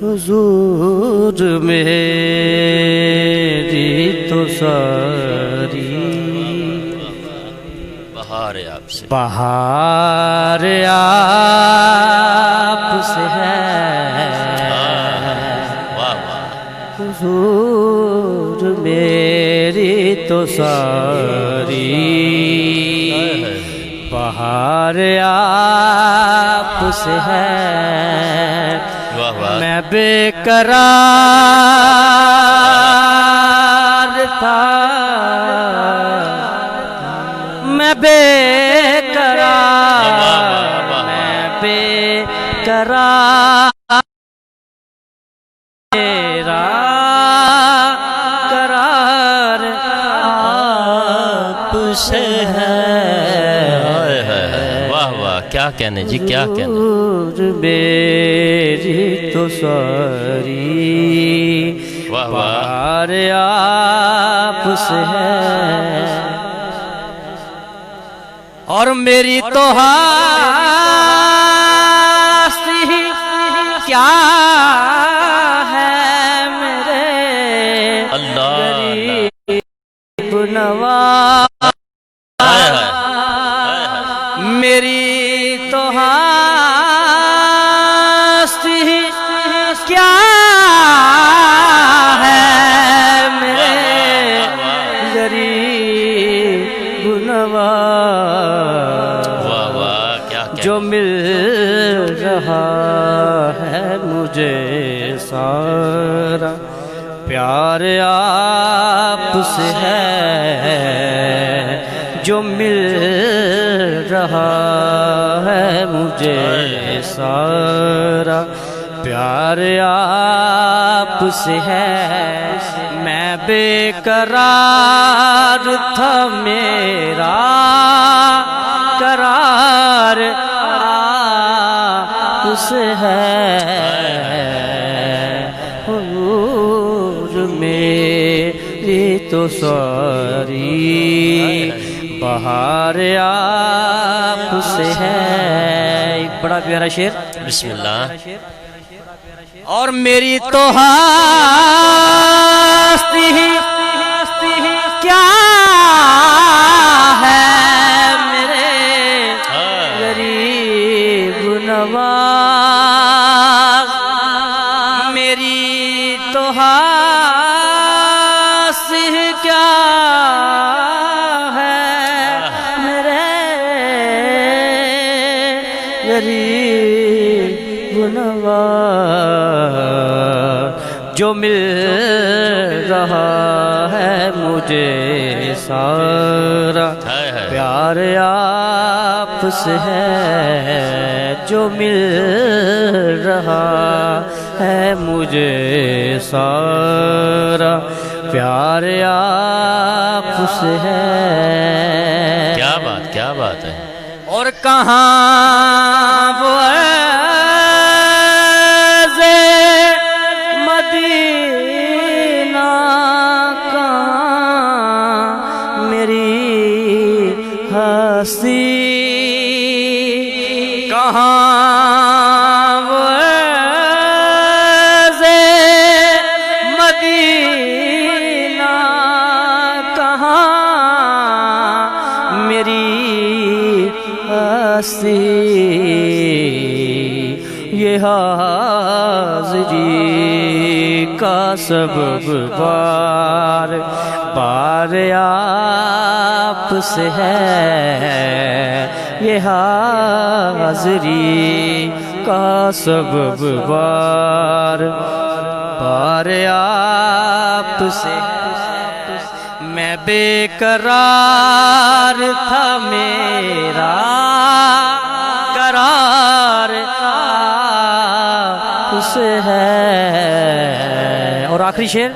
حضور میری تو ساری بہار آپ سے بہار آپ سے ہے واہ واہ حضور میری تو ساری بہار آپ سے ہے واہ واہ میں بے قرار تھا میں بے قرار میں بے قرار میرا قرار آپ سے ہے واہ واہ کیا کہنے جی کیا کہنے حضور میری تو ساری واہ واہ بہار آپ سے ہے اور میری تو ہستی کیا ہے میرے اللہ غریب نواز میری تو ہستی کیا ہے میرے غریب نواز واہ واہ کیا جو مل رہا ہے مجھے سارا پیار آپ سے ہے جو مل رہا ہے مجھے سارا پیار آپ سے ہے میں بے قرار تھا میرا قرار آپ سے ہے حضور میری تو ساری بہار آپ سے ہے ایک بڑا پیارا شعر بسم اللہ اور میری تو ہستی کیا ہے میرے غریب نواز میری تو ہستی کیا ہے میرے غریب نواز جو مل رہا ہے مجھے سارا پیار آپ سے ہے جو مل رہا ہے مجھے سارا پیار آپ سے ہے کیا بات ہے اور کہاں وہ مدینہ کہاں میری ہستی کہاں وہ مدینہ کہاں میری ہستی یہ حاضری کا سبب بار بار آپ سے ہے یہ حاضری کا سبب بار بار آپ سے میں بے قرار تھا میرا قرار آپ سے ہے اور آخری شعر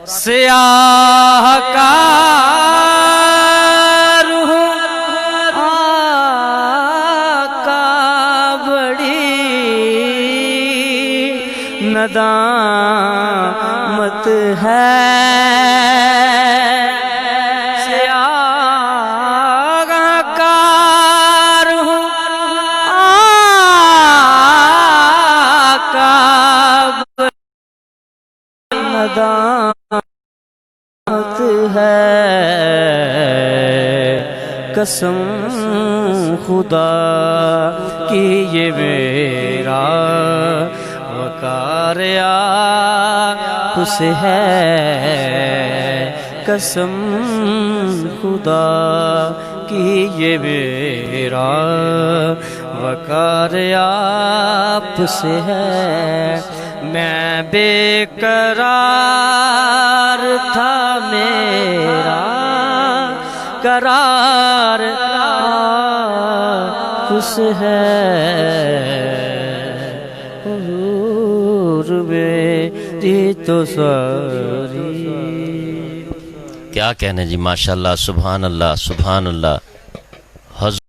سیاہ کا روح آقا بڑی ندامت ہے دامت ہے، قسم خدا کی یہ میرا وقار آپ سے ہے، قسم خدا کی یہ میرا وقار آپ سے ہے۔ میں بے قرار تھا، میرا قرار آپ سے ہے، حضور میری تو ساری۔ کیا کہنے جی، ماشاءاللہ، سبحان اللہ، سبحان اللہ۔